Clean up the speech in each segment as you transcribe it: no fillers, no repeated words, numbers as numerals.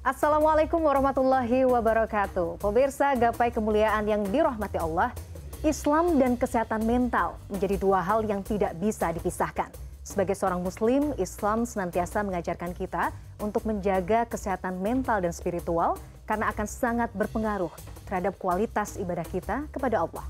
Assalamualaikum warahmatullahi wabarakatuh. Pemirsa Gapai Kemuliaan yang dirahmati Allah, Islam dan kesehatan mental menjadi dua hal yang tidak bisa dipisahkan. Sebagai seorang muslim, Islam senantiasa mengajarkan kita untuk menjaga kesehatan mental dan spiritual karena akan sangat berpengaruh terhadap kualitas ibadah kita kepada Allah.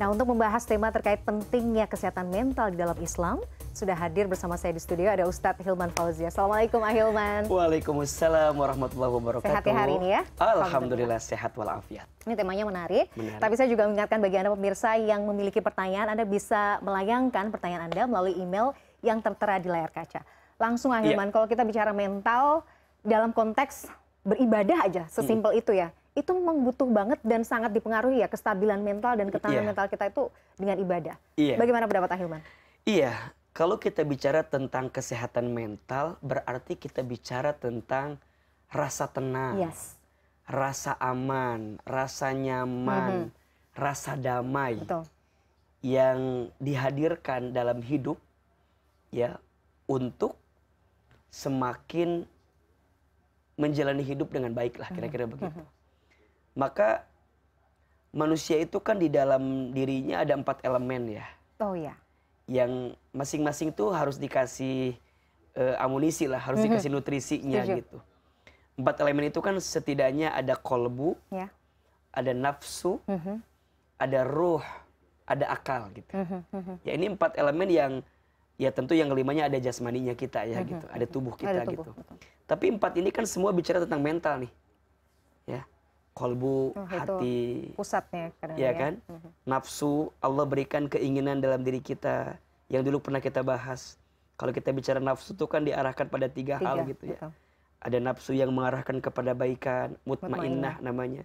Nah, untuk membahas tema terkait pentingnya kesehatan mental di dalam Islam, sudah hadir bersama saya di studio ada Ustadz Hilman Fauzi. Assalamualaikum Ahilman. Waalaikumsalam warahmatullahi wabarakatuh. Sehat ya hari ini ya? Alhamdulillah sehat walafiat. Ini temanya menarik. Tapi saya juga mengingatkan bagi Anda pemirsa yang memiliki pertanyaan, Anda bisa melayangkan pertanyaan Anda melalui email yang tertera di layar kaca. Langsung Ahilman, kalau kita bicara mental dalam konteks beribadah aja, sesimpel itu ya. Itu memang butuh banget dan sangat dipengaruhi ya kestabilan mental dan ketahanan mental kita itu dengan ibadah. Bagaimana pendapat Ahilman? Iya, kalau kita bicara tentang kesehatan mental, berarti kita bicara tentang rasa tenang, rasa aman, rasa nyaman, rasa damai. Betul. Yang dihadirkan dalam hidup ya untuk semakin menjalani hidup dengan baik lah, kira-kira begitu. Maka manusia itu kan di dalam dirinya ada 4 elemen ya. Oh ya. Yang masing-masing tuh harus dikasih amunisi lah, harus dikasih nutrisinya gitu. 4 elemen itu kan setidaknya ada kolbu, ada nafsu, ada ruh, ada akal gitu. Ya ini 4 elemen yang ya tentu yang kelimanya ada jasmaninya kita ya gitu, ada tubuh kita gitu. Tapi 4 ini kan semua bicara tentang mental nih, ya. Kolbu, hati, pusatnya kadang ya kan? Nafsu, Allah berikan keinginan dalam diri kita yang dulu pernah kita bahas. Kalau kita bicara nafsu itu kan diarahkan pada 3 hal gitu ya. Betul. Ada nafsu yang mengarahkan kepada baikan, mutmainnah namanya.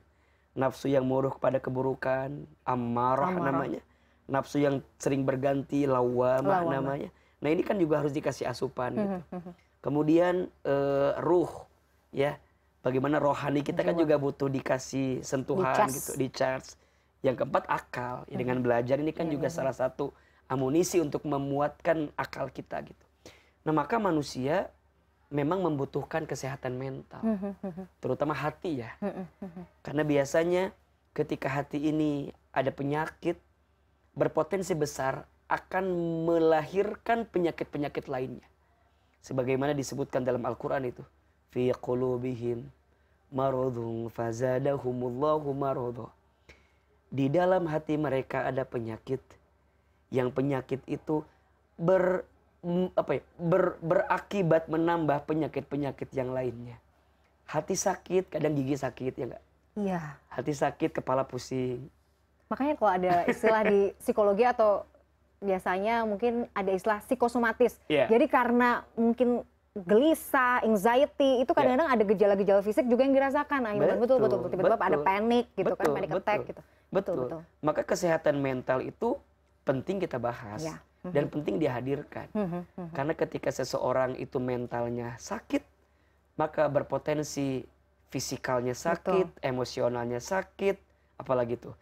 Nafsu yang muruh kepada keburukan, ammarah namanya. Nafsu yang sering berganti, lawamah namanya. Nah ini kan juga harus dikasih asupan gitu. Kemudian ruh, ya. Bagaimana rohani kita kan juga butuh dikasih sentuhan gitu, di-charge. Yang keempat akal, ya dengan belajar ini kan juga salah satu amunisi untuk memuatkan akal kita gitu. Nah maka manusia memang membutuhkan kesehatan mental, terutama hati ya. Karena biasanya ketika hati ini ada penyakit, berpotensi besar akan melahirkan penyakit-penyakit lainnya. Sebagaimana disebutkan dalam Al-Quran itu. Fi qulubihim maradun fazadahumullahu marada. Di dalam hati mereka ada penyakit, yang penyakit itu berakibat menambah penyakit-penyakit yang lainnya. Hati sakit, kadang gigi sakit ya enggak? Iya. Hati sakit, kepala pusing. Makanya kalau ada istilah di psikologi atau biasanya mungkin ada istilah psikosomatis. Jadi karena mungkin gelisah, anxiety, itu kadang-kadang ada gejala-gejala fisik juga yang dirasakan. Betul. Tiba-tiba ada panik gitu kan, panic attack gitu. Betul. Maka kesehatan mental itu penting kita bahas dan penting dihadirkan. Karena ketika seseorang itu mentalnya sakit, maka berpotensi fisikalnya sakit, emosionalnya sakit, apalagi tuh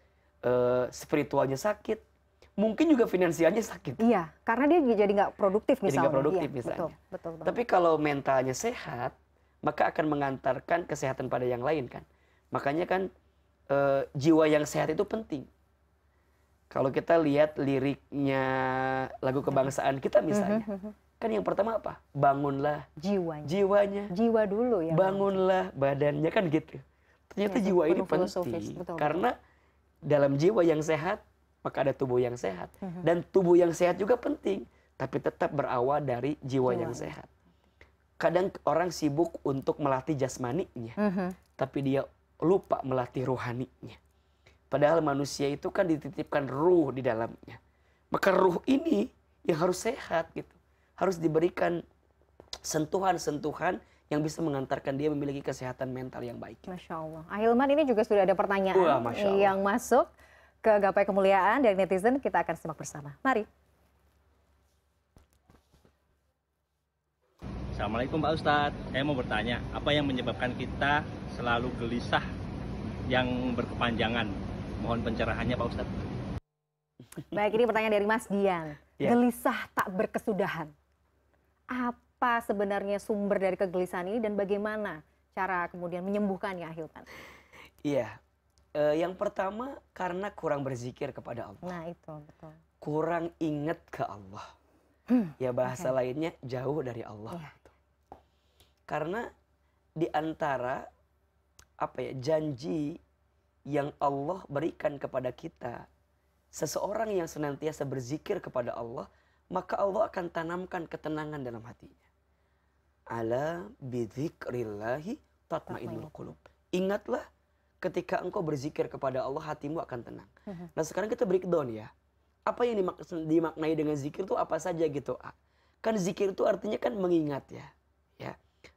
spiritualnya sakit. Mungkin juga finansialnya sakit. Iya, karena dia jadi nggak produktif misalnya. Jadi nggak produktif misalnya. Betul. Tapi kalau mentalnya sehat, maka akan mengantarkan kesehatan pada yang lain kan. Makanya kan jiwa yang sehat itu penting. Kalau kita lihat liriknya lagu kebangsaan kita misalnya, kan yang pertama apa? Bangunlah jiwanya. Jiwa dulu ya. Bangunlah badannya kan gitu. Ternyata jiwa ini penting. Karena dalam jiwa yang sehat, maka ada tubuh yang sehat. Dan tubuh yang sehat juga penting. Tapi tetap berawal dari jiwa yang sehat. Kadang orang sibuk untuk melatih jasmaninya. Tapi dia lupa melatih rohaninya. Padahal manusia itu kan dititipkan ruh di dalamnya. Maka ruh ini yang harus sehat gitu. Harus diberikan sentuhan-sentuhan yang bisa mengantarkan dia memiliki kesehatan mental yang baik. Masya Allah. Ahilman, ini juga sudah ada pertanyaan yang masuk ke Gapai Kemuliaan dari netizen, kita akan simak bersama. Mari. Assalamualaikum Pak Ustadz, saya mau bertanya, apa yang menyebabkan kita selalu gelisah yang berkepanjangan? Mohon pencerahannya Pak Ustadz. Baik, ini pertanyaan dari Mas Dian. Gelisah tak berkesudahan. Apa sebenarnya sumber dari kegelisahan ini dan bagaimana cara kemudian menyembuhkannya, Hilman? Iya. Yang pertama karena kurang berzikir kepada Allah. Nah itu betul. Kurang ingat ke Allah. Ya bahasa lainnya jauh dari Allah. Iya. Karena di antara janji yang Allah berikan kepada kita, seseorang yang senantiasa berzikir kepada Allah, maka Allah akan tanamkan ketenangan dalam hatinya. Ala bidzikrillahi tatmainnul qulub. Ingatlah, ketika engkau berzikir kepada Allah, hatimu akan tenang. Nah sekarang kita breakdown ya. Apa yang dimaknai dengan zikir itu apa saja gitu? Kan zikir itu artinya kan mengingat ya.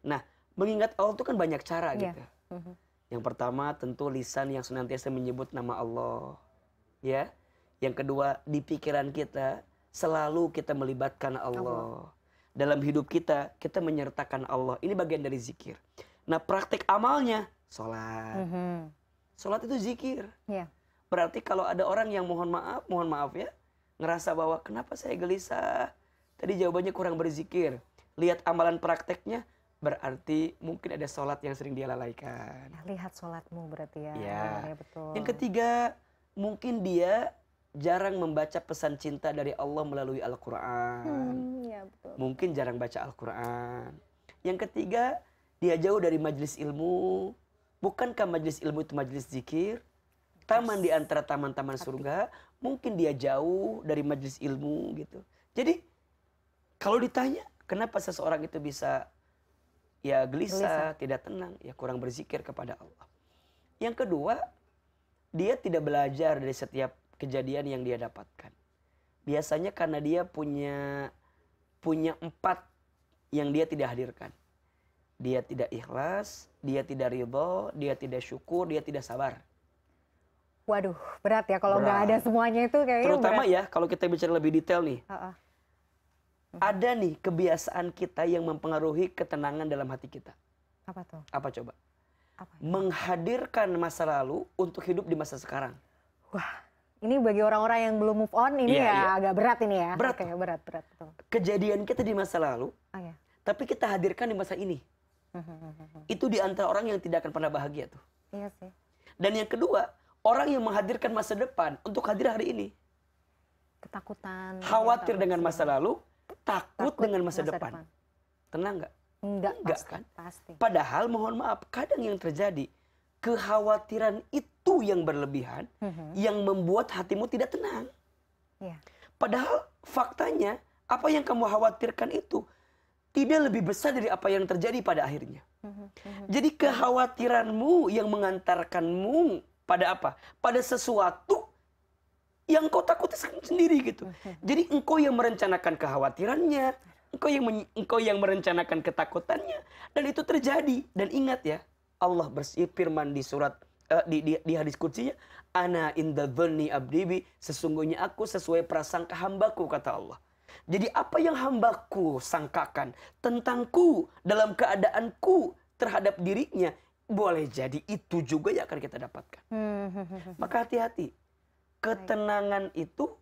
Nah, mengingat Allah itu kan banyak cara gitu. Yang pertama tentu lisan yang senantiasa menyebut nama Allah. Ya. Yang kedua, di pikiran kita selalu kita melibatkan Allah. Dalam hidup kita menyertakan Allah. Ini bagian dari zikir. Nah, praktek amalnya sholat. Sholat itu zikir. Berarti kalau ada orang yang mohon maaf ya, ngerasa bahwa kenapa saya gelisah, tadi jawabannya kurang berzikir. Lihat amalan prakteknya, berarti mungkin ada sholat yang sering dia lalaikan. Lihat sholatmu berarti ya. Ya. Betul. Yang ketiga, mungkin dia jarang membaca pesan cinta dari Allah melalui Al-Quran. Ya, betul. Mungkin jarang baca Al-Quran. Yang ketiga, dia jauh dari majelis ilmu. Bukankah majelis ilmu itu majelis zikir? Taman di antara taman-taman surga. Mungkin dia jauh dari majelis ilmu gitu. Jadi kalau ditanya kenapa seseorang itu bisa ya gelisah, tidak tenang, ya kurang berzikir kepada Allah. Yang kedua, dia tidak belajar dari setiap kejadian yang dia dapatkan. Biasanya karena dia punya 4 yang dia tidak hadirkan. Dia tidak ikhlas, dia tidak ridho, dia tidak syukur, dia tidak sabar. Waduh, berat ya kalau nggak ada semuanya itu kayaknya. Terutama berat. ya kalau kita bicara lebih detail nih. Ada nih kebiasaan kita yang mempengaruhi ketenangan dalam hati kita. Apa tuh? Apa coba? Apa? Menghadirkan masa lalu untuk hidup di masa sekarang. Wah, ini bagi orang-orang yang belum move on ini agak berat ini ya. Berat. Oke, berat. Betul. Kejadian kita di masa lalu, tapi kita hadirkan di masa ini. Itu di antara orang yang tidak akan pernah bahagia tuh. Iya sih. Dan yang kedua, orang yang menghadirkan masa depan untuk hadir hari ini. Ketakutan. Khawatir dengan masa lalu, takut dengan masa depan. Tenang nggak? Enggak kan? Pasti. Padahal mohon maaf, kadang yang terjadi, kekhawatiran itu yang berlebihan, yang membuat hatimu tidak tenang. Padahal faktanya, apa yang kamu khawatirkan itu tidak lebih besar dari apa yang terjadi pada akhirnya. Jadi kekhawatiranmu yang mengantarkanmu pada apa? Pada sesuatu yang kau takuti sendiri gitu. Jadi engkau yang merencanakan kekhawatirannya, engkau yang merencanakan ketakutannya, dan itu terjadi. Dan ingat ya, Allah berfirman di surat di hadis qudsinya, ana inda dhanni abdi bi, sesungguhnya aku sesuai prasangka hambaku, kata Allah. Jadi apa yang hambaku sangkakan tentangku dalam keadaanku terhadap dirinya, boleh jadi itu juga yang akan kita dapatkan. Maka hati-hati. Ketenangan itu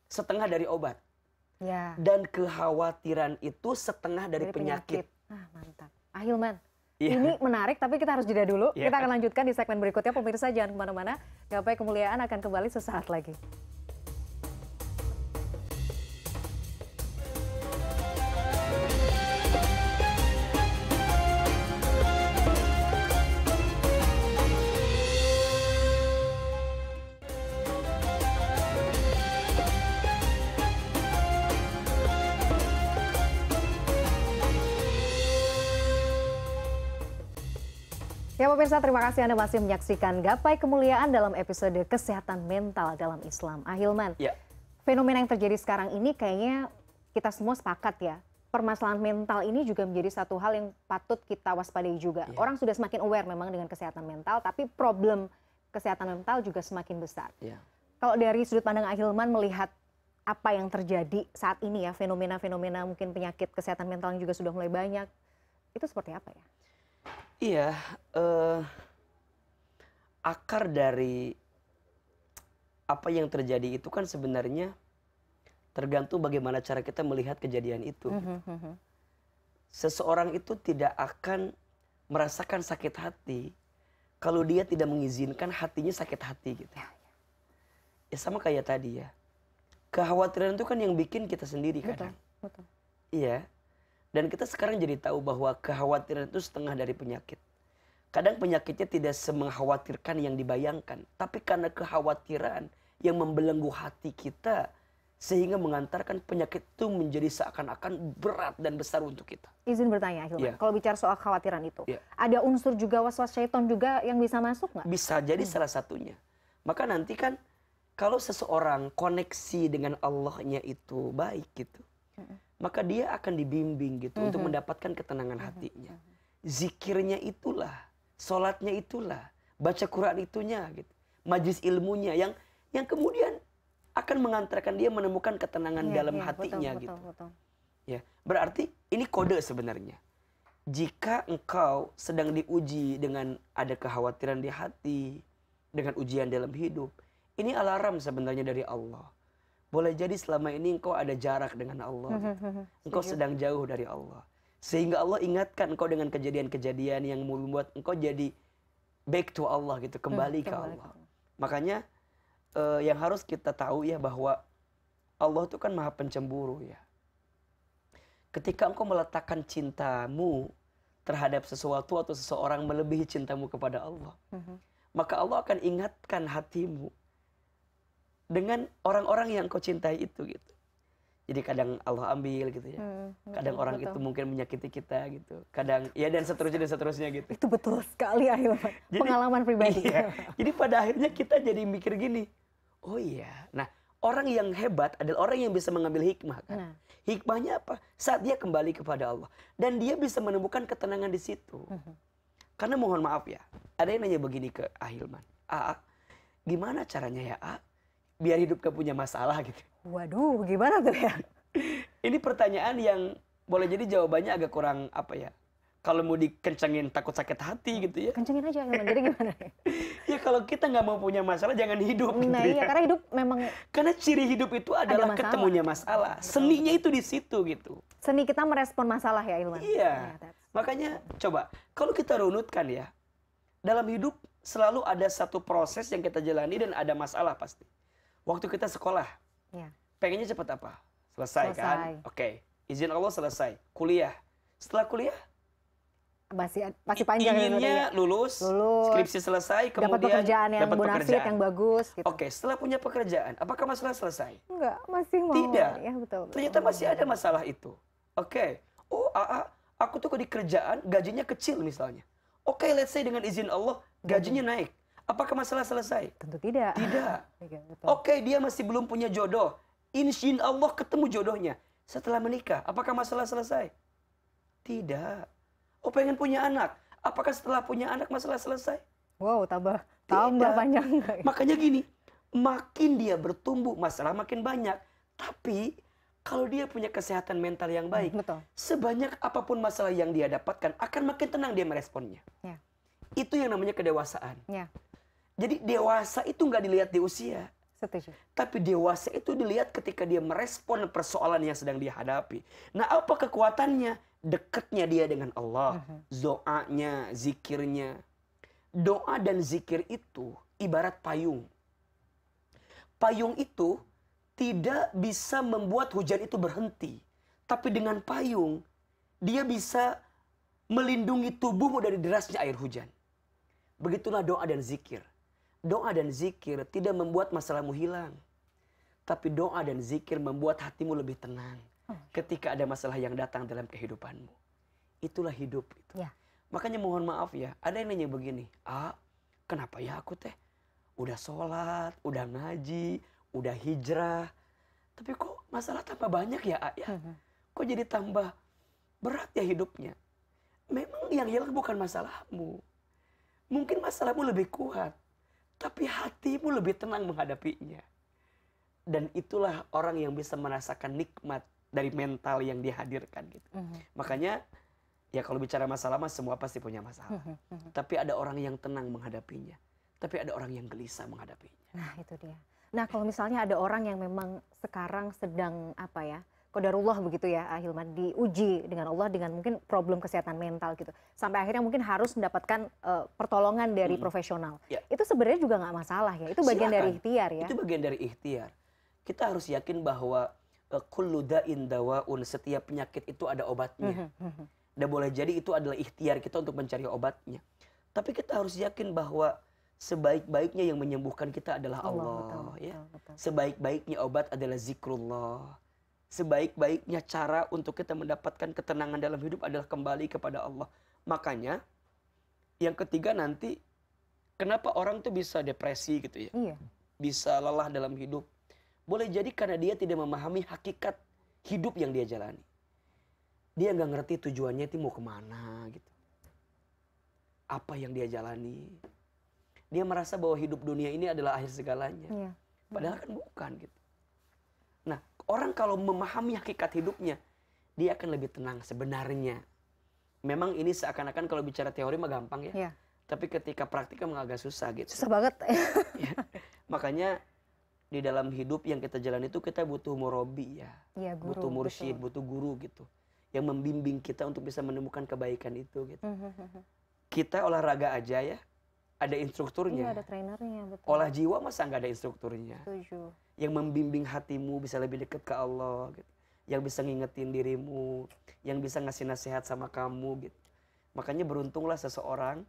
setengah dari obat. Dan kekhawatiran itu setengah dari penyakit. Mantap. Hilman, ini menarik tapi kita harus jeda dulu. Kita akan lanjutkan di segmen berikutnya. Pemirsa jangan kemana-mana. Gapai Kemuliaan akan kembali sesaat lagi. Ya pemirsa, terima kasih Anda masih menyaksikan Gapai Kemuliaan dalam episode Kesehatan Mental dalam Islam. Hilman, fenomena yang terjadi sekarang ini kayaknya kita semua sepakat ya. Permasalahan mental ini juga menjadi satu hal yang patut kita waspadai juga. Orang sudah semakin aware memang dengan kesehatan mental, tapi problem kesehatan mental juga semakin besar. Kalau dari sudut pandang Hilman melihat apa yang terjadi saat ini ya, fenomena-fenomena mungkin penyakit kesehatan mental yang juga sudah mulai banyak, itu seperti apa ya? Iya, akar dari apa yang terjadi itu kan sebenarnya tergantung bagaimana cara kita melihat kejadian itu. Seseorang itu tidak akan merasakan sakit hati kalau dia tidak mengizinkan hatinya sakit hati gitu. Ya sama kayak tadi ya. Kekhawatiran itu kan yang bikin kita sendiri kadang. Betul. Iya. Dan kita sekarang jadi tahu bahwa kekhawatiran itu setengah dari penyakit. Kadang penyakitnya tidak semengkhawatirkan yang dibayangkan, tapi karena kekhawatiran yang membelenggu hati kita sehingga mengantarkan penyakit itu menjadi seakan-akan berat dan besar untuk kita. Izin bertanya, Hilman. Kalau bicara soal kekhawatiran itu, ada unsur juga waswas syaitan juga yang bisa masuk nggak? Bisa jadi salah satunya. Maka nanti kan kalau seseorang koneksi dengan Allahnya itu baik gitu, maka dia akan dibimbing gitu untuk mendapatkan ketenangan hatinya. Zikirnya itulah, sholatnya itulah, baca Quran itunya gitu, majlis ilmunya yang kemudian akan mengantarkan dia menemukan ketenangan dalam hatinya gitu. Betul. Ya, berarti ini kode sebenarnya. Jika engkau sedang diuji dengan ada kekhawatiran di hati, dengan ujian dalam hidup, ini alarm sebenarnya dari Allah. Boleh jadi selama ini engkau ada jarak dengan Allah gitu. Engkau sedang jauh dari Allah, sehingga Allah ingatkan engkau dengan kejadian-kejadian yang membuat engkau jadi back to Allah gitu, kembali ke Allah. Makanya yang harus kita tahu ya bahwa Allah itu kan maha pencemburu ya. Ketika engkau meletakkan cintamu terhadap sesuatu atau seseorang melebihi cintamu kepada Allah, maka Allah akan ingatkan hatimu dengan orang-orang yang kau cintai itu gitu. Jadi kadang Allah ambil gitu ya. Kadang orang itu mungkin menyakiti kita gitu. Kadang ya dan seterusnya gitu. Itu betul sekali Ahilman. Pengalaman pribadi. Iya. Jadi pada akhirnya kita jadi mikir gini. Oh iya. Nah, orang yang hebat adalah orang yang bisa mengambil hikmah kan. Hikmahnya apa? Saat dia kembali kepada Allah dan dia bisa menemukan ketenangan di situ. Karena mohon maaf ya, ada yang nanya begini ke Ahilman. Gimana caranya ya, biar hidup gak punya masalah gitu. Waduh, gimana tuh ya? Ini pertanyaan yang boleh jadi jawabannya agak kurang apa ya. Kalau mau dikencengin takut sakit hati gitu ya. Kencengin aja Hilman, jadi gimana? Ya kalau kita gak mau punya masalah jangan hidup gitu iya, ya. karena hidup memang. Karena ciri hidup itu adalah ketemunya masalah. Seninya itu di situ gitu. Seni kita merespon masalah ya Hilman. Iya. Makanya coba, kalau kita runutkan ya. Dalam hidup selalu ada satu proses yang kita jalani dan ada masalah pasti. Waktu kita sekolah, pengennya cepat apa? Selesai. Kan? Oke. Izin Allah selesai. Kuliah. Setelah kuliah? Masih panjang. Inginnya lulus, skripsi selesai, kemudian dapat pekerjaan yang bonafit, yang bagus. Gitu. Oke, setelah punya pekerjaan, apakah masalah selesai? Enggak, masih mau. Tidak. Ya, betul. Ternyata masih ada masalah itu. Oke. Oh, aku tuh di kerjaan gajinya kecil misalnya. Oke, let's say dengan izin Allah gajinya naik. Apakah masalah selesai? Tentu tidak. Tidak. Oke, dia masih belum punya jodoh. Insya Allah ketemu jodohnya. Setelah menikah, apakah masalah selesai? Tidak. Oh, pengen punya anak. Apakah setelah punya anak masalah selesai? Wow, tambah panjang. Makanya gini, makin dia bertumbuh, masalah makin banyak. Tapi kalau dia punya kesehatan mental yang baik, sebanyak apapun masalah yang dia dapatkan, akan makin tenang dia meresponnya. Ya. Itu yang namanya kedewasaan. Ya. Jadi dewasa itu nggak dilihat di usia. Setuju. Tapi dewasa itu dilihat ketika dia merespon persoalan yang sedang dihadapi. Nah, apa kekuatannya? Dekatnya dia dengan Allah. Doanya, zikirnya. Doa dan zikir itu ibarat payung. Payung itu tidak bisa membuat hujan itu berhenti. Tapi dengan payung, dia bisa melindungi tubuhmu dari derasnya air hujan. Begitulah doa dan zikir. Doa dan zikir tidak membuat masalahmu hilang. Tapi doa dan zikir membuat hatimu lebih tenang. Ketika ada masalah yang datang dalam kehidupanmu. Itulah hidup. Itu. Ya. Makanya mohon maaf ya. Ada yang nanya begini. Kenapa ya aku teh? Udah sholat, udah ngaji, udah hijrah. Tapi kok masalah tambah banyak ya? Kok jadi tambah berat ya hidupnya? Memang yang hilang bukan masalahmu. Mungkin masalahmu lebih kuat. Tapi hatimu lebih tenang menghadapinya. Dan itulah orang yang bisa merasakan nikmat dari mental yang dihadirkan gitu. Makanya ya kalau bicara masalah semua pasti punya masalah. Tapi ada orang yang tenang menghadapinya. Tapi ada orang yang gelisah menghadapinya. Nah itu dia. Nah kalau misalnya ada orang yang memang sekarang sedang qadarullah begitu ya Ahilman, diuji dengan Allah dengan mungkin problem kesehatan mental gitu. Sampai akhirnya mungkin harus mendapatkan pertolongan dari profesional. Ya. Itu sebenarnya juga nggak masalah ya. Itu bagian dari ikhtiar ya. Itu bagian dari ikhtiar. Kita harus yakin bahwa kullu da'in dawaun, setiap penyakit itu ada obatnya. Dan boleh jadi itu adalah ikhtiar kita untuk mencari obatnya. Tapi kita harus yakin bahwa sebaik-baiknya yang menyembuhkan kita adalah Allah. Betul. Sebaik-baiknya obat adalah zikrullah. Sebaik-baiknya cara untuk kita mendapatkan ketenangan dalam hidup adalah kembali kepada Allah. Makanya yang ketiga nanti, kenapa orang tuh bisa depresi gitu ya? Iya. Bisa lelah dalam hidup. Boleh jadi karena dia tidak memahami hakikat hidup yang dia jalani. Dia nggak ngerti tujuannya itu mau kemana gitu. Apa yang dia jalani. Dia merasa bahwa hidup dunia ini adalah akhir segalanya. Iya. Padahal kan bukan gitu. Nah, orang kalau memahami hakikat hidupnya, dia akan lebih tenang sebenarnya. Memang ini seakan-akan kalau bicara teori mah gampang ya. Iya. Tapi ketika praktik memang agak susah gitu. Susah banget. Ya. Makanya di dalam hidup yang kita jalani itu kita butuh murabi ya. Iya, guru, butuh mursyid, butuh guru gitu. Yang membimbing kita untuk bisa menemukan kebaikan itu gitu. Kita olahraga aja ya. Ada instrukturnya. Iya, ada trainernya, betul. Olah jiwa masa nggak ada instrukturnya. Setuju. Yang membimbing hatimu bisa lebih dekat ke Allah gitu. Yang bisa ngingetin dirimu, yang bisa ngasih nasihat sama kamu gitu. Makanya beruntunglah seseorang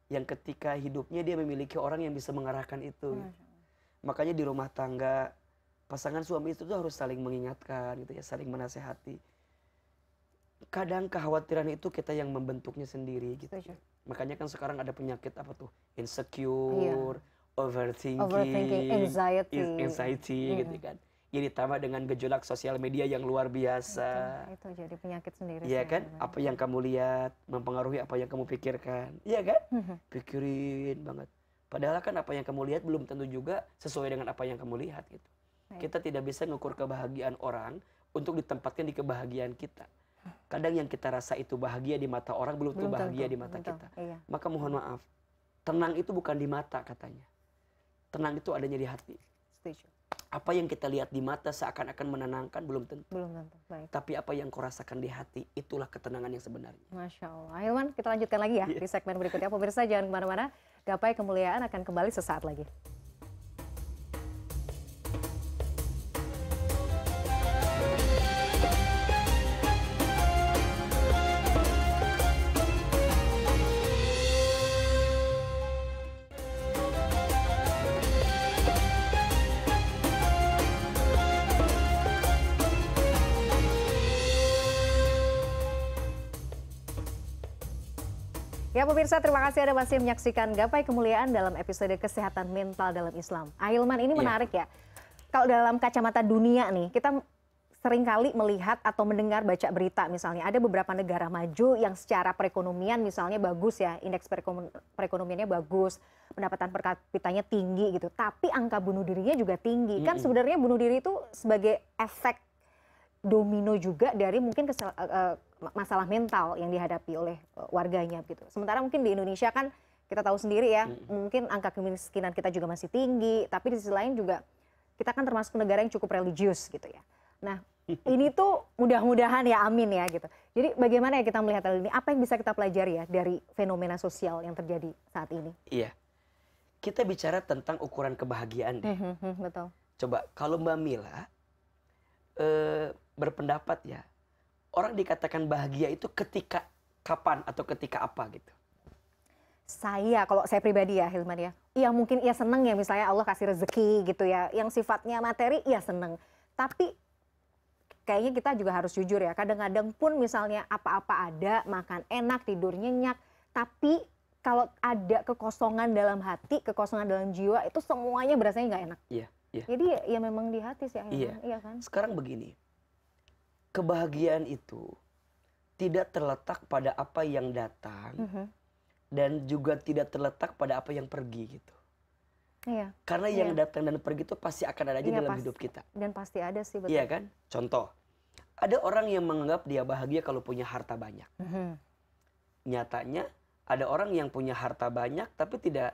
yang ketika hidupnya dia memiliki orang yang bisa mengarahkan itu. Gitu. Makanya di rumah tangga pasangan suami istri itu harus saling mengingatkan gitu ya, saling menasehati. Kadang kekhawatiran itu kita yang membentuknya sendiri gitu. Makanya kan sekarang ada penyakit apa tuh? Insecure, overthinking, anxiety gitu kan. Jadi ditambah dengan gejolak sosial media yang luar biasa. Itu jadi penyakit sendiri. Iya kan? Apa yang kamu lihat mempengaruhi apa yang kamu pikirkan. Iya kan? Pikirin banget. Padahal kan apa yang kamu lihat belum tentu juga sesuai dengan apa yang kamu lihat gitu. Kita tidak bisa mengukur kebahagiaan orang untuk ditempatkan di kebahagiaan kita. Kadang yang kita rasa itu bahagia di mata orang belum tentu bahagia di mata kita. Iya. Maka mohon maaf, tenang itu bukan di mata katanya. Tenang itu adanya di hati. Setuju. Apa yang kita lihat di mata seakan-akan menenangkan belum tentu. Belum tentu. Baik. Tapi apa yang kau rasakan di hati itulah ketenangan yang sebenarnya. Masya Allah. Ahilman, kita lanjutkan lagi ya di segmen berikutnya. Pemirsa jangan kemana-mana. Gapai Kemuliaan akan kembali sesaat lagi. Ya pemirsa, terima kasih Anda masih menyaksikan Gapai Kemuliaan dalam episode Kesehatan Mental dalam Islam. Ahilman, ini menarik ya. Kalau dalam kacamata dunia nih, kita seringkali melihat atau mendengar baca berita misalnya. Ada beberapa negara maju yang secara perekonomian misalnya bagus ya. Indeks perekonomiannya bagus, pendapatan per kapitanya tinggi gitu. Tapi angka bunuh dirinya juga tinggi. Kan sebenarnya bunuh diri itu sebagai efek domino juga dari mungkin masalah mental yang dihadapi oleh warganya gitu. Sementara mungkin di Indonesia kan kita tahu sendiri ya, mungkin angka kemiskinan kita juga masih tinggi, tapi di sisi lain juga kita kan termasuk negara yang cukup religius gitu ya. Nah, ini tuh mudah-mudahan ya, amin ya gitu. Jadi bagaimana ya kita melihat hal ini? Apa yang bisa kita pelajari ya dari fenomena sosial yang terjadi saat ini? Iya. Kita bicara tentang ukuran kebahagiaan deh. Betul. Coba kalau Mbak Mila berpendapat ya, orang dikatakan bahagia itu ketika kapan atau ketika apa gitu? Kalau saya pribadi ya Hilman ya, iya mungkin ia seneng ya misalnya Allah kasih rezeki gitu ya, yang sifatnya materi iya seneng. Tapi kayaknya kita juga harus jujur ya, kadang-kadang pun misalnya apa-apa ada, makan enak, tidur nyenyak, tapi kalau ada kekosongan dalam hati, kekosongan dalam jiwa, itu semuanya berasanya nggak enak. Iya. Iya. Jadi ya memang di hati sih Hilman. Iya kan? Sekarang begini, kebahagiaan itu tidak terletak pada apa yang datang dan juga tidak terletak pada apa yang pergi gitu. Iya. Karena yang datang dan pergi itu pasti akan ada aja dalam hidup kita. Dan pasti ada sih, betul. Iya kan? Contoh, ada orang yang menganggap dia bahagia kalau punya harta banyak. Nyatanya ada orang yang punya harta banyak tapi tidak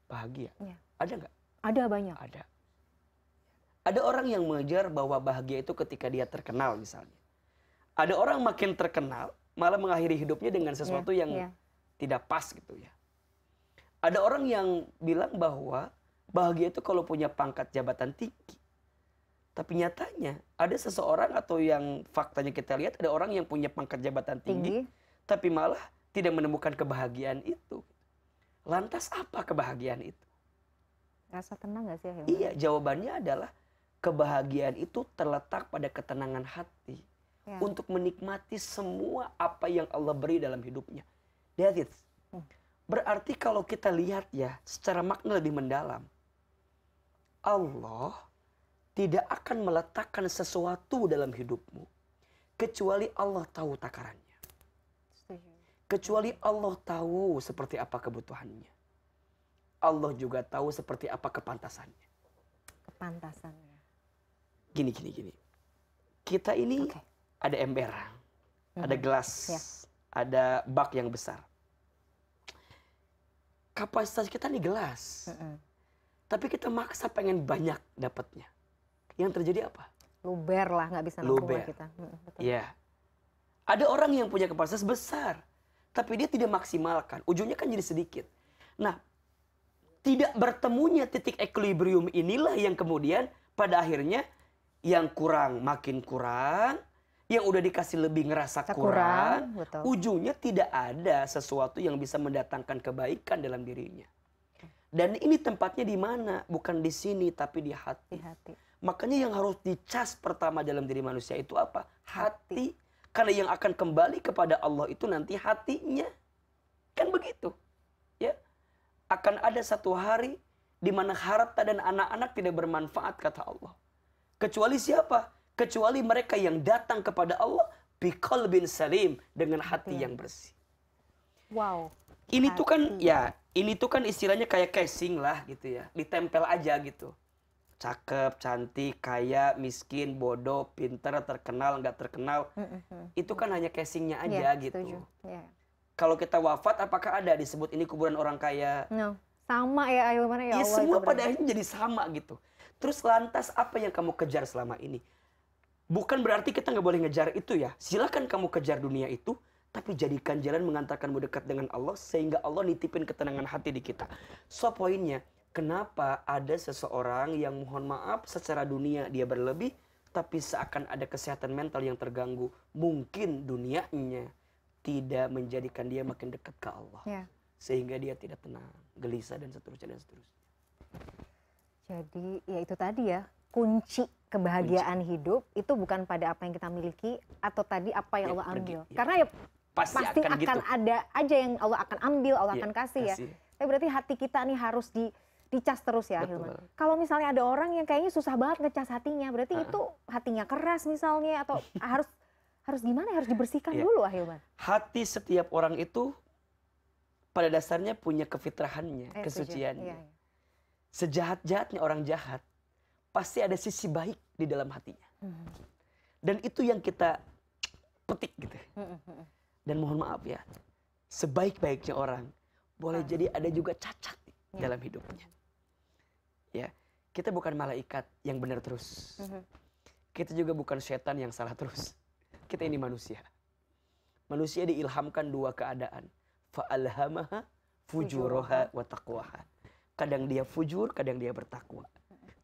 bahagia. Ada nggak? Ada, banyak. Ada. Ada orang yang mengejar bahwa bahagia itu ketika dia terkenal misalnya. Ada orang makin terkenal malah mengakhiri hidupnya dengan sesuatu yang tidak pas gitu ya. Ada orang yang bilang bahwa bahagia itu kalau punya pangkat jabatan tinggi. Tapi nyatanya ada seseorang atau yang faktanya kita lihat ada orang yang punya pangkat jabatan tinggi. Tapi malah tidak menemukan kebahagiaan itu. Lantas apa kebahagiaan itu? Rasa tenang gak sih? Iya, jawabannya adalah kebahagiaan itu terletak pada ketenangan hati. Untuk menikmati semua apa yang Allah beri dalam hidupnya. That's it. Berarti kalau kita lihat ya, secara makna lebih mendalam. Allah tidak akan meletakkan sesuatu dalam hidupmu. Kecuali Allah tahu takarannya. Kecuali Allah tahu seperti apa kebutuhannya. Allah juga tahu seperti apa kepantasannya. Kepantasannya. Gini. Kita ini ada emberan, ada gelas, ada bak yang besar. Kapasitas kita nih gelas. Tapi kita maksa pengen banyak dapatnya. Yang terjadi apa? Luber lah, nggak bisa nampung kita. Iya. Ada orang yang punya kapasitas besar, tapi dia tidak maksimalkan. Ujungnya kan jadi sedikit. Nah, tidak bertemunya titik equilibrium inilah yang kemudian pada akhirnya yang kurang makin kurang, yang udah dikasih lebih ngerasa kurang, ujungnya tidak ada sesuatu yang bisa mendatangkan kebaikan dalam dirinya. Dan ini tempatnya di mana? Bukan di sini, tapi di hati. Makanya yang harus dicas pertama dalam diri manusia itu apa? Hati. Karena yang akan kembali kepada Allah itu nanti hatinya. Kan begitu. Ya. Akan ada satu hari di mana harta dan anak-anak tidak bermanfaat, kata Allah. Kecuali siapa? Kecuali mereka yang datang kepada Allah biqalbin salim, dengan hati yang bersih. Wow. Ini tuh kan istilahnya kayak casing lah gitu ya. Ditempel aja gitu. Cakep, cantik, kaya, miskin, bodoh, pintar, terkenal, nggak terkenal. Itu kan hanya casingnya aja gitu. Kalau kita wafat, apakah ada disebut ini kuburan orang kaya? No. Sama ya, akhirnya ya Allah. Semua pada akhirnya jadi sama gitu. Terus lantas apa yang kamu kejar selama ini? Bukan berarti kita nggak boleh ngejar itu ya. Silakan kamu kejar dunia itu, tapi jadikan jalan mengantarkanmu dekat dengan Allah sehingga Allah nitipin ketenangan hati di kita. So poinnya, kenapa ada seseorang yang mohon maaf secara dunia dia berlebih, tapi seakan ada kesehatan mental yang terganggu. Mungkin dunianya tidak menjadikan dia makin dekat ke Allah. Sehingga dia tidak tenang, gelisah dan seterusnya. Jadi ya itu tadi ya, kunci kebahagiaan hidup itu bukan pada apa yang kita miliki atau tadi apa yang Allah ambil. Karena ya pasti akan gitu. Ada aja yang Allah akan ambil, Allah akan kasih ya. Tapi berarti hati kita nih harus dicas terus ya, Hilman. Kalau misalnya ada orang yang kayaknya susah banget ngecas hatinya, berarti itu hatinya keras misalnya atau harus gimana? Harus dibersihkan dulu, Hilman. Hati setiap orang itu pada dasarnya punya kefitrahannya, kesuciannya. Sejahat-jahatnya orang jahat, pasti ada sisi baik di dalam hatinya. Dan itu yang kita petik gitu. Dan mohon maaf ya, sebaik-baiknya orang, boleh jadi ada juga cacat dalam hidupnya. Ya, kita bukan malaikat yang benar terus. Kita juga bukan setan yang salah terus. Kita ini manusia. Manusia diilhamkan dua keadaan. Fa'alhamaha fujuraha wa taqwaha. Kadang dia fujur, kadang dia bertakwa.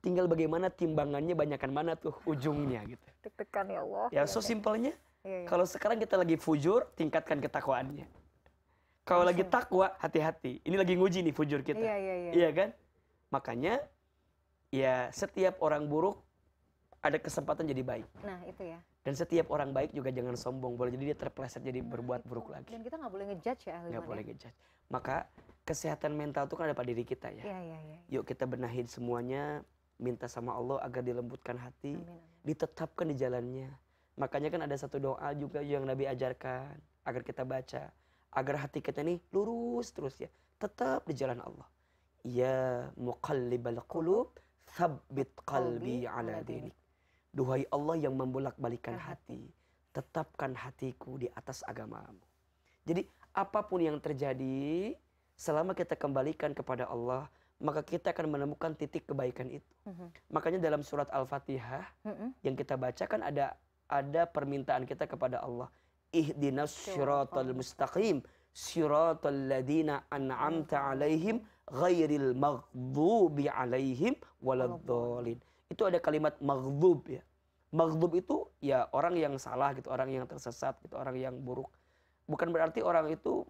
Tinggal bagaimana timbangannya, banyakan mana tuh ujungnya gitu. Deg-degan ya Allah. Ya so simpelnya, kalau sekarang kita lagi fujur, tingkatkan ketakwaannya. Kalau lagi takwa, hati-hati. Ini lagi nguji nih fujur kita. Iya kan? Makanya, ya setiap orang buruk ada kesempatan jadi baik. Nah itu ya. Dan setiap orang baik juga jangan sombong. Boleh jadi dia terpeleset jadi berbuat buruk lagi. Dan kita nggak boleh ngejudge ya. Nggak boleh ngejudge. Maka kesehatan mental itu kan ada pada diri kita ya. Yuk kita benahin semuanya. Minta sama Allah agar dilembutkan hati. Ditetapkan di jalannya. Makanya kan ada satu doa juga yang Nabi ajarkan. Agar kita baca. Agar hati kita nih lurus terus ya. Tetap di jalan Allah. Ya muqallibal qulub, thabbit qalbi ala dinik. Duhai Allah yang membolak-balikan hati, tetapkan hatiku di atas agamamu. Jadi apapun yang terjadi, selama kita kembalikan kepada Allah, maka kita akan menemukan titik kebaikan itu. Makanya dalam surat Al-Fatihah yang kita baca kan ada permintaan kita kepada Allah. Ihdinas siratal mustaqim, siratal ladina an'amta alaihim, ghairil maghdubi alaihim waladdallin. Itu ada kalimat maghdub ya. Maghdub itu ya orang yang salah gitu, orang yang tersesat gitu, orang yang buruk. Bukan berarti orang itu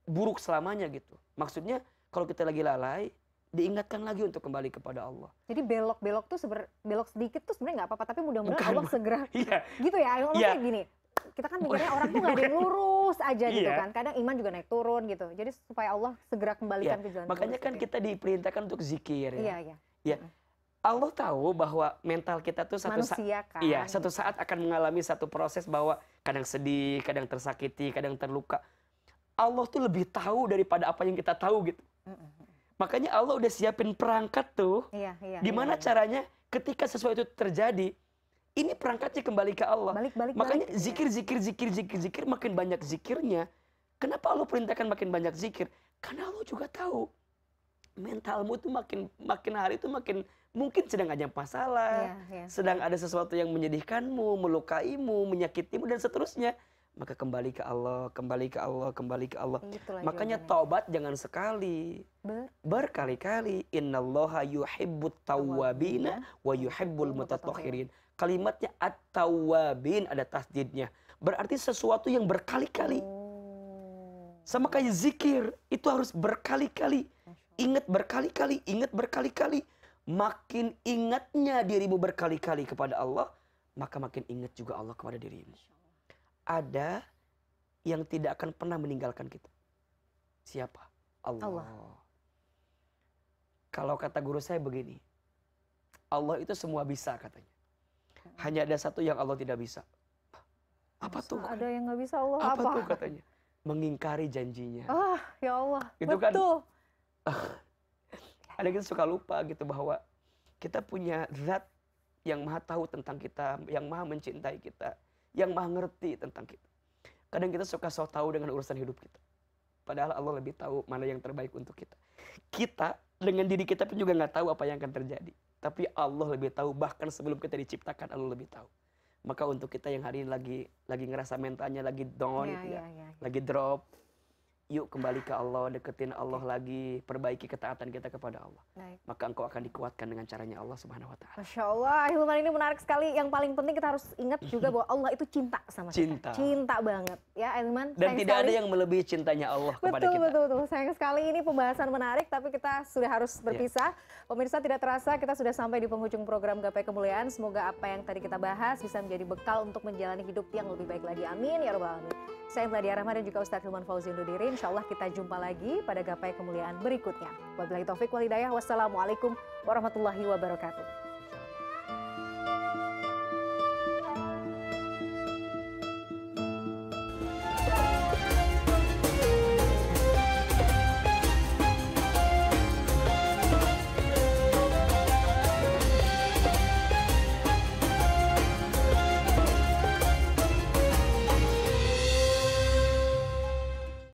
buruk selamanya gitu. Maksudnya kalau kita lagi lalai, diingatkan lagi untuk kembali kepada Allah. Jadi belok-belok tuh belok sedikit tuh sebenarnya nggak apa-apa, tapi mudah-mudahan Allah segera. Iya. Gitu ya, maksudnya gini. Kita kan mikirnya orang tuh nggak ada yang lurus aja gitu kan. Kadang iman juga naik turun gitu. Jadi supaya Allah segera kembalikan ke jalan. Makanya kan kita diperintahkan untuk zikir ya. Iya. Allah tahu bahwa mental kita tuh kan? Satu saat akan mengalami satu proses bahwa kadang sedih, kadang tersakiti, kadang terluka. Allah tuh lebih tahu daripada apa yang kita tahu gitu. Makanya Allah udah siapin perangkat tuh. Gimana caranya ketika sesuatu itu terjadi, ini perangkatnya kembali ke Allah. Makanya zikir makin banyak zikirnya. Kenapa Allah perintahkan makin banyak zikir? Karena Allah juga tahu mentalmu tuh makin hari itu makin mungkin sedang ada masalah, sedang ada sesuatu yang menyedihkanmu, melukaimu, menyakitimu dan seterusnya. Maka kembali ke Allah. Makanya taubat jangan sekali, berkali-kali. Innallaha yuhibbut tawwabina wa yuhibbul mutatahhirin. Kalimatnya at-tawwabin ada tasdidnya. Berarti sesuatu yang berkali-kali. Sama kayak zikir, itu harus berkali-kali. Ingat berkali-kali. Makin ingatnya dirimu berkali-kali kepada Allah, maka makin ingat juga Allah kepada dirimu. Ada yang tidak akan pernah meninggalkan kita. Siapa? Allah. Kalau kata guru saya begini, Allah itu semua bisa katanya. Hanya ada satu yang Allah tidak bisa. Apa tuh? Ada yang nggak bisa Allah apa tuh katanya? Mengingkari janjinya. Ya Allah. Itu betul. Ada kita suka lupa gitu bahwa kita punya zat yang maha tahu tentang kita, yang maha mencintai kita, yang maha ngerti tentang kita. Kadang kita suka sok tahu dengan urusan hidup kita. Padahal Allah lebih tahu mana yang terbaik untuk kita. Kita dengan diri kita pun juga nggak tahu apa yang akan terjadi. Tapi Allah lebih tahu, bahkan sebelum kita diciptakan Allah lebih tahu. Maka untuk kita yang hari ini lagi ngerasa mentalnya lagi down lagi drop, yuk kembali ke Allah, deketin Allah lagi, perbaiki ketaatan kita kepada Allah. Maka engkau akan dikuatkan dengan caranya Allah Subhanahu wa taala. Masya Allah, Hilman ini menarik sekali. Yang paling penting kita harus ingat juga bahwa Allah itu cinta sama kita. Cinta banget. Ya, Hilman. Dan tidak ada yang melebihi cintanya Allah kepada kita. Betul. Sayang sekali ini pembahasan menarik, tapi kita sudah harus berpisah. Pemirsa, tidak terasa kita sudah sampai di penghujung program Gapai Kemuliaan. Semoga apa yang tadi kita bahas bisa menjadi bekal untuk menjalani hidup yang lebih baik lagi. Amin ya rabbal alamin. Saya Meladia Rahma dan juga Ustadz Hilman Fauzi Undur diri. Insya Allah kita jumpa lagi pada Gapai Kemuliaan berikutnya. Wabillahi taufiq wal hidayah. Wassalamualaikum warahmatullahi wabarakatuh.